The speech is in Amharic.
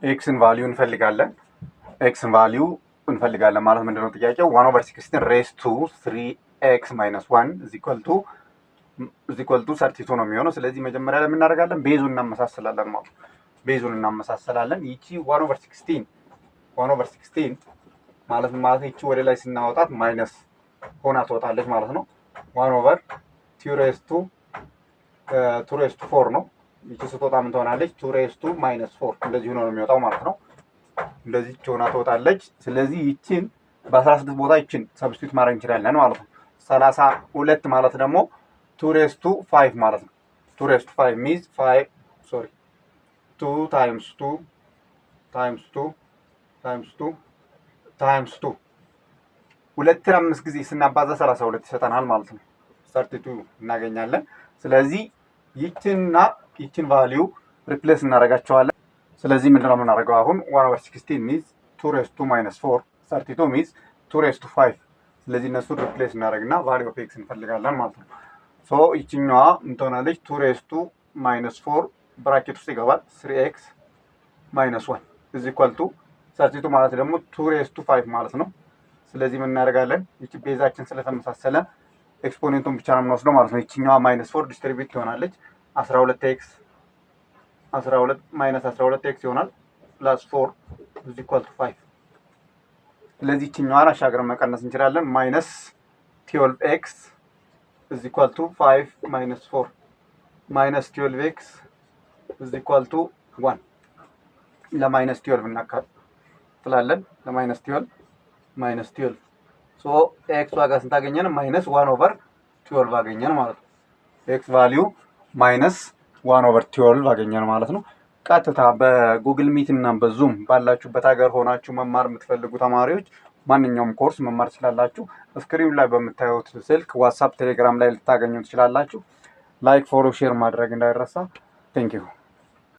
ኤክስን ቫልዩ እንፈልጋለን። ኤክስን ቫልዩ እንፈልጋለን ማለት ምንድነው ጥያቄው? 1/16 ሬስ ቱ 3x - 1 is equal to 32 ነው የሚሆነው። ስለዚህ መጀመሪያ ላይ እናደርጋለን ቤዙን እናመሳሰላለን ማለት ነው። ቤዙን እናመሳሰላለን። ይቺ 1/16 ማለት ይቺ ወደ ላይ ስናወጣት ማይነስ ሆና ትወጣለች ማለት ነው። 1/2 ሬስ ቱ 4 ነው። ይቺ ስትወጣ ምን ትሆናለች? 2 ሬስ ቱ -4 እንደዚህ ሆኖ ነው የሚወጣው ማለት ነው። እንደዚህ ሆና ትወጣለች። ስለዚህ ይቺን በ16 ቦታ ይቺን ሰብስቲቱት ማድረግ እንችላለን ማለት ነው። 32 ማለት ደግሞ 2 ሬስ ቱ 5 ማለት ነው። 2 ሬስ ቱ 5 ሚንስ 2 ታይምስ 2 ታይምስ 2 ታይምስ 2 ታይምስ 2 ሁለትን 5 ጊዜ ስናባዛ 32 ይሰጠናል ማለት ነው። 32 እናገኛለን። ስለዚህ ይቺንና ይቺን ቫልዩ ሪፕሌስ እናደርጋቸዋለን። ስለዚህ ምንድነው የምናደርገው አሁን 1/16 ሚንስ 2 ሬስ ቱ -4 32 ሚንስ 2 ሬስ ቱ 5። ስለዚህ እነሱን ሪፕሌስ እናደርግና ቫልዩ ኦፍ ኤክስ እንፈልጋለን ማለት ነው። ሶ ይቺኛዋ እንትሆናለች 2 ሬስ ቱ -4 ብራኬት ውስጥ ይገባል 3x - 1 is equal to 32 ማለት ደግሞ 2 ሬስ ቱ 5 ማለት ነው። ስለዚህ ምን እናደርጋለን? ይቺ ቤዛችን ስለተመሳሰለ ኤክስፖኔንቱን ብቻ ነው የምንወስደው ማለት ነው። ይቺኛዋ -4 ዲስትሪቢዩት ትሆናለች 12x 12 -12x ይሆናል ፕላስ 4 is equal to 5። ስለዚህ ይቺኛዋን አሻግረን መቀነስ እንችላለን። -12x is equal to 5 - 4 -12x is equal to 1 ለ-12 እናካፍላለን። ለ-12 -12 ሶ ኤክስ ዋጋ ስንታገኘን -1/12 አገኘን ማለት ነው። ኤክስ ቫልዩ -1/12 አገኘን ማለት ነው። ቀጥታ በጉግል ሚት እና በዙም ባላችሁበት ሀገር ሆናችሁ መማር የምትፈልጉ ተማሪዎች ማንኛውም ኮርስ መማር ትችላላችሁ። ስክሪኑ ላይ በምታዩት ስልክ ዋትስአፕ፣ ቴሌግራም ላይ ልታገኙ ትችላላችሁ። ላይክ፣ ፎሎ፣ ሼር ማድረግ እንዳይረሳ። ቴንክ ዩ